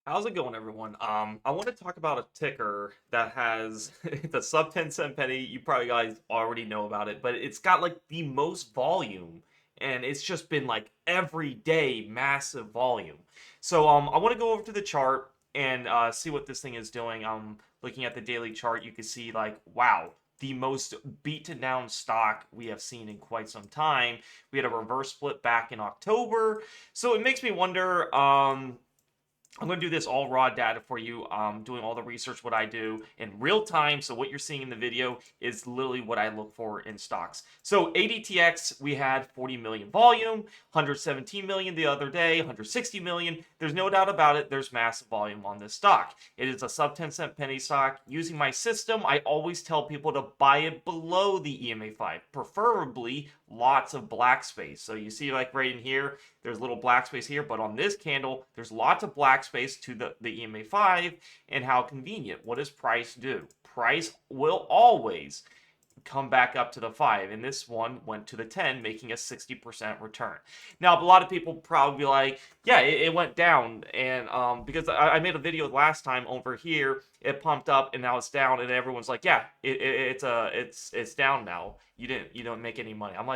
How's it going, everyone? I want to talk about a ticker that has the sub 10-cent penny. You probably guys already know about it, but it's got like the most volume, and it's just been like every day massive volume. So I want to go over to the chart and see what this thing is doing. Looking at the daily chart, you can see like wow, the most beaten down stock we have seen in quite some time. We had a reverse split back in October, so it makes me wonder. I'm going to do this all raw data for you, doing all the research, what I do in real time. So what you're seeing in the video is literally what I look for in stocks. So ADTX, we had 40 million volume, 117 million the other day, 160 million. There's no doubt about it. There's massive volume on this stock. It is a sub 10 cent penny stock. Using my system, I always tell people to buy it below the EMA 5, preferably lots of black space. So you see like right in here, there's a little black space here, but on this candle, there's lots of black space to the EMA 5, and how convenient. What does price do? Price will always come back up to the 5, and this one went to the 10, making a 60% return. Now, a lot of people probably be like, yeah, it went down, and because I made a video last time over here, it pumped up and now it's down, and everyone's like, yeah, it's down now. You don't make any money. I'm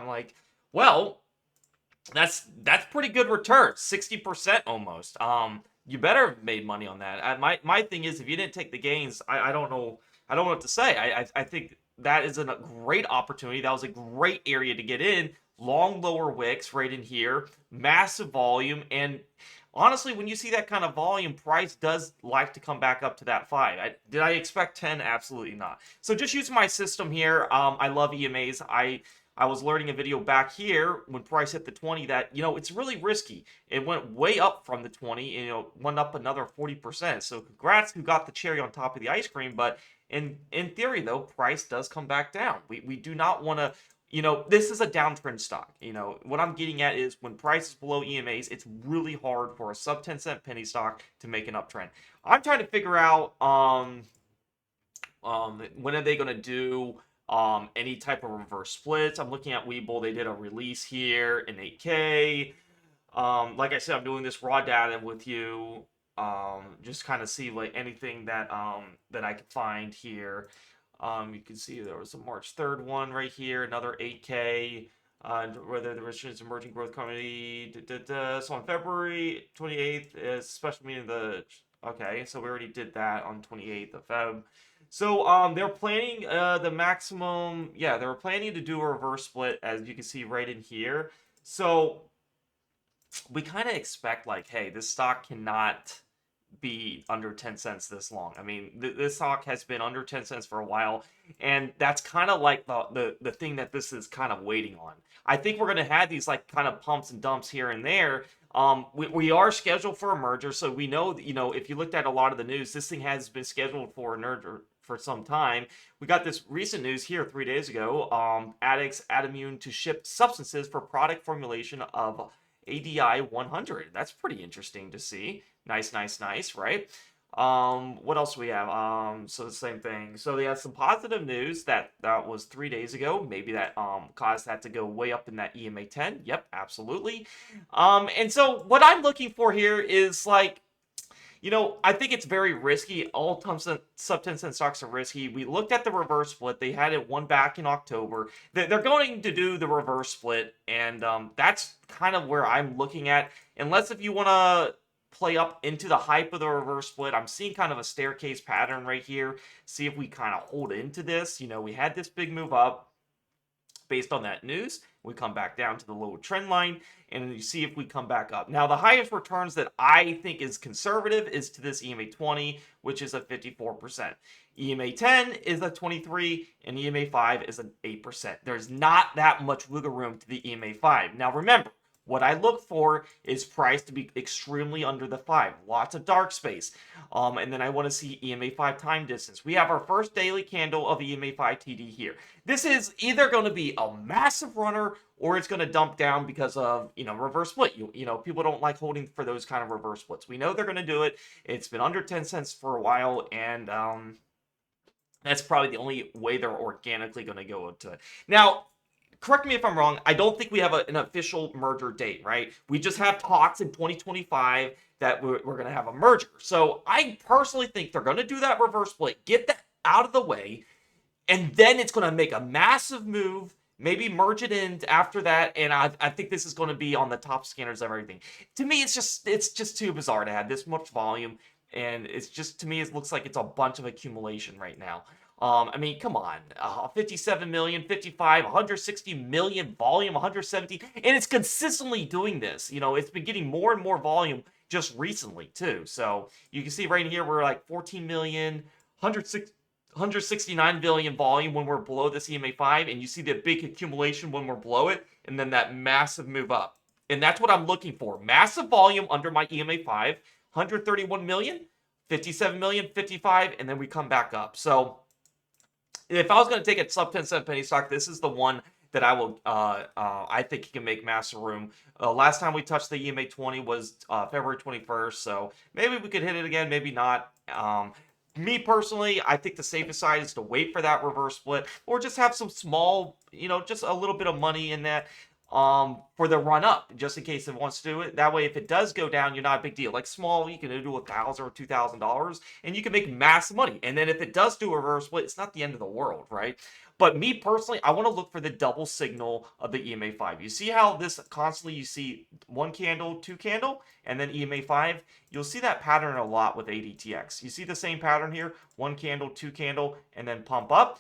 like, well, that's pretty good return, 60% almost. You better have made money on that. My thing is, if you didn't take the gains, I don't know, I don't know what to say. I think that is a great opportunity. That was a great area to get in. Long lower wicks right in here, massive volume, and honestly, when you see that kind of volume, price does like to come back up to that 5. Did I expect 10? Absolutely not. So just using my system here, I love EMAs. I was learning a video back here when price hit the 20 that, it's really risky. It went way up from the 20 and, went up another 40%. So congrats who got the cherry on top of the ice cream. But in theory, though, price does come back down. We do not want to, this is a downtrend stock. What I'm getting at is when price is below EMAs, it's really hard for a sub 10 cent penny stock to make an uptrend. I'm trying to figure out when are they going to do any type of reverse splits. I'm looking at Webull. They did a release here in 8K. Like I said, I'm doing this raw data with you. Just kind of see like anything that I can find here. You can see there was a March 3rd one right here, another 8K. Whether the Registration's Emerging Growth Committee. So on February 28th is special meeting of the. Okay, so we already did that on 28th of Feb. So they're planning the maximum. Yeah, they were planning to do a reverse split, as you can see right in here. So we kind of expect like, hey, this stock cannot be under 10 cents this long. I mean, this stock has been under 10 cents for a while, and that's kind of like the thing that this is kind of waiting on. I think we're going to have these like kind of pumps and dumps here and there. We are scheduled for a merger, so we know that, if you looked at a lot of the news, this thing has been scheduled for a merger for some time. We got this recent news here 3 days ago. Addicts Adammune to ship substances for product formulation of ADI 100. That's pretty interesting to see. Nice, nice, nice, right? What else do we have? So the same thing. So they had some positive news that was 3 days ago. Maybe that caused that to go way up in that EMA 10. Yep, absolutely. And so what I'm looking for here is like, I think it's very risky. All sub 10 cent stocks are risky. We looked at the reverse split. They had it one back in October. They're going to do the reverse split, and that's kind of where I'm looking at. Unless if you want to play up into the hype of the reverse split, I'm seeing kind of a staircase pattern right here. See if we kind of hold into this. We had this big move up. Based on that news, we come back down to the lower trend line, and you see if we come back up. Now, the highest returns that I think is conservative is to this EMA 20, which is a 54%. EMA 10 is a 23, and EMA 5 is an 8%. There's not that much wiggle room to the EMA 5. Now, remember, what I look for is price to be extremely under the 5. Lots of dark space. And then I want to see EMA 5 time distance. We have our first daily candle of EMA 5 TD here. This is either going to be a massive runner or it's going to dump down because of, reverse split. People don't like holding for those kind of reverse splits. We know they're going to do it. It's been under 10 cents for a while, and that's probably the only way they're organically going to go into it. Now, correct me if I'm wrong, I don't think we have an official merger date, right? We just have talks in 2025 that we're going to have a merger. So I personally think they're going to do that reverse split, get that out of the way, and then it's going to make a massive move, maybe merge it in after that, and I think this is going to be on the top scanners of everything. To me, it's just too bizarre to have this much volume, and it's just, to me, it looks like it's a bunch of accumulation right now. I mean, come on, 57 million, 55, 160 million volume, 170, and it's consistently doing this. It's been getting more and more volume just recently too. So you can see right here we're like 14 million, 169 billion volume when we're below this EMA 5, and you see the big accumulation when we're below it, and then that massive move up. And that's what I'm looking for. Massive volume under my EMA 5, 131 million, 57 million, 55, and then we come back up. So if I was going to take a sub 10-cent penny stock, this is the one that I think you can make massive room. Last time we touched the EMA 20 was February 21st, so maybe we could hit it again, maybe not. Me personally, I think the safest side is to wait for that reverse split, or just have some small, just a little bit of money in that for the run up, just in case it wants to do it. That way, if it does go down, you're not a big deal. Like small, you can do $1,000 or $2,000, and you can make massive money. And then if it does do a reverse split, it's not the end of the world, right? But me personally, I want to look for the double signal of the EMA 5. You see how this constantly, you see one candle, two candle, and then EMA 5? You'll see that pattern a lot with ADTX. You see the same pattern here, one candle, two candle, and then pump up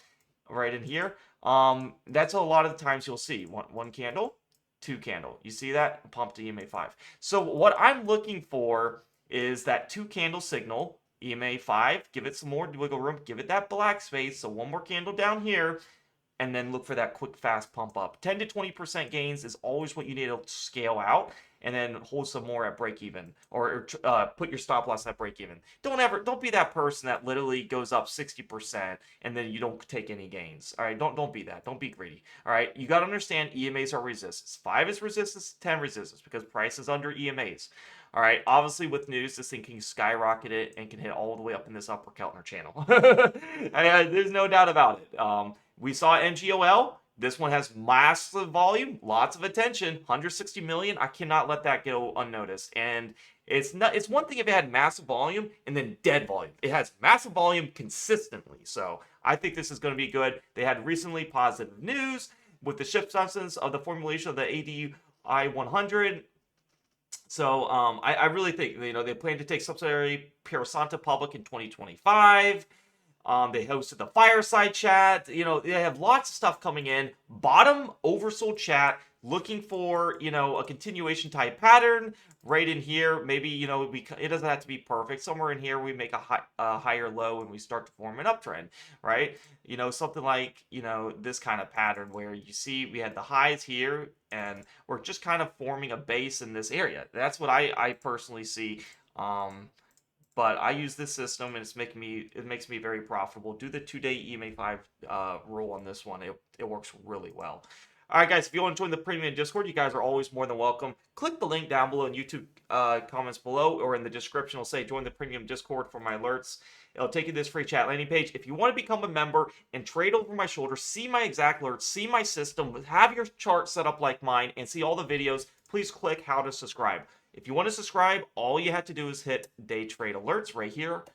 right in here. That's a lot of the times you'll see one candle, two candle. You see that? Pump to EMA 5. So what I'm looking for is that two candle signal, EMA 5, give it some more wiggle room, give it that black space, so one more candle down here, and then look for that quick, fast pump up. 10 to 20% gains is always what you need to scale out, and then hold some more at break even, or put your stop loss at break even. Don't be that person that literally goes up 60% and then you don't take any gains. All right, don't be that. Don't be greedy. All right, you got to understand EMAs are resistance. 5 is resistance, 10 resistance, because price is under EMAs. All right, obviously with news, this thing can skyrocket it and can hit all the way up in this upper Keltner channel. There's no doubt about it. We saw NGOL. This one has massive volume, lots of attention, 160 million. I cannot let that go unnoticed. And it's one thing if it had massive volume and then dead volume. It has massive volume consistently. So I think this is going to be good. They had recently positive news with the ship substance of the formulation of the ADI 100. So I really think, they plan to take subsidiary Pirasanta public in 2025. They hosted the fireside chat. They have lots of stuff coming in. Bottom oversold chat, looking for, a continuation type pattern right in here. Maybe, it doesn't have to be perfect. Somewhere in here, we make a higher low and we start to form an uptrend, right? Something like, this kind of pattern where you see we had the highs here and we're just kind of forming a base in this area. That's what I personally see. But I use this system and it makes me very profitable. Do the 2-day EMA 5 rule on this one. It works really well. All right, guys, if you want to join the premium Discord, you guys are always more than welcome. Click the link down below in YouTube comments below, or in the description. It'll say join the premium Discord for my alerts. It'll take you to this free chat landing page. If you want to become a member and trade over my shoulder, see my exact alerts, see my system, have your chart set up like mine, and see all the videos, please click how to subscribe. If you want to subscribe, all you have to do is hit day trade alerts right here,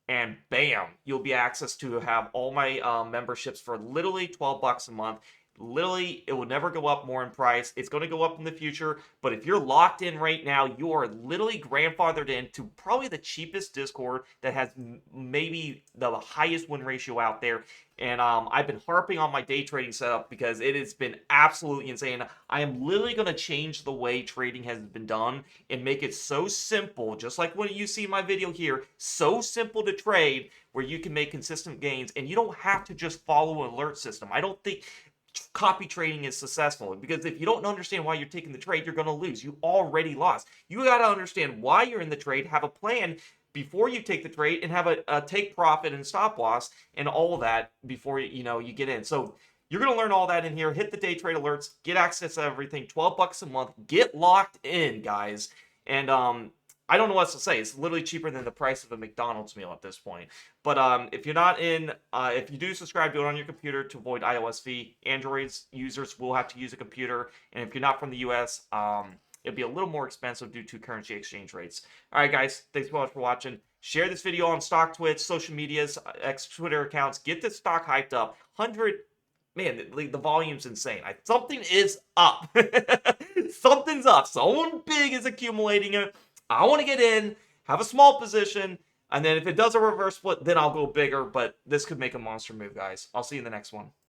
and bam, you'll be access to have all my memberships for literally $12 a month. Literally, it will never go up more in price. It's going to go up in the future, but if you're locked in right now, you are literally grandfathered into probably the cheapest Discord that has maybe the highest win ratio out there. And I've been harping on my day trading setup because it has been absolutely insane. I am literally going to change the way trading has been done and make it so simple, just like when you see my video here, so simple to trade where you can make consistent gains and you don't have to just follow an alert system. I don't think copy trading is successful, because if you don't understand why you're taking the trade, you're going to lose. You already lost. You got to understand why you're in the trade, have a plan before you take the trade, and have a take profit and stop loss and all of that before you get in. So you're going to learn all that in here. Hit the day trade alerts, get access to everything. $12 a month, get locked in, guys. And I don't know what else to say. It's literally cheaper than the price of a McDonald's meal at this point. But if you're not in, if you do subscribe, do it on your computer to avoid iOS fee. Androids users will have to use a computer, and if you're not from the U.S., it'll be a little more expensive due to currency exchange rates. All right, guys, thanks so much for watching. Share this video on Stock Twitch, social medias, X Twitter accounts. Get this stock hyped up. 100. Man, the volume's insane. Something is up. Something's up. Someone big is accumulating it. I want to get in, have a small position, and then if it does a reverse split, then I'll go bigger. But this could make a monster move, guys. I'll see you in the next one.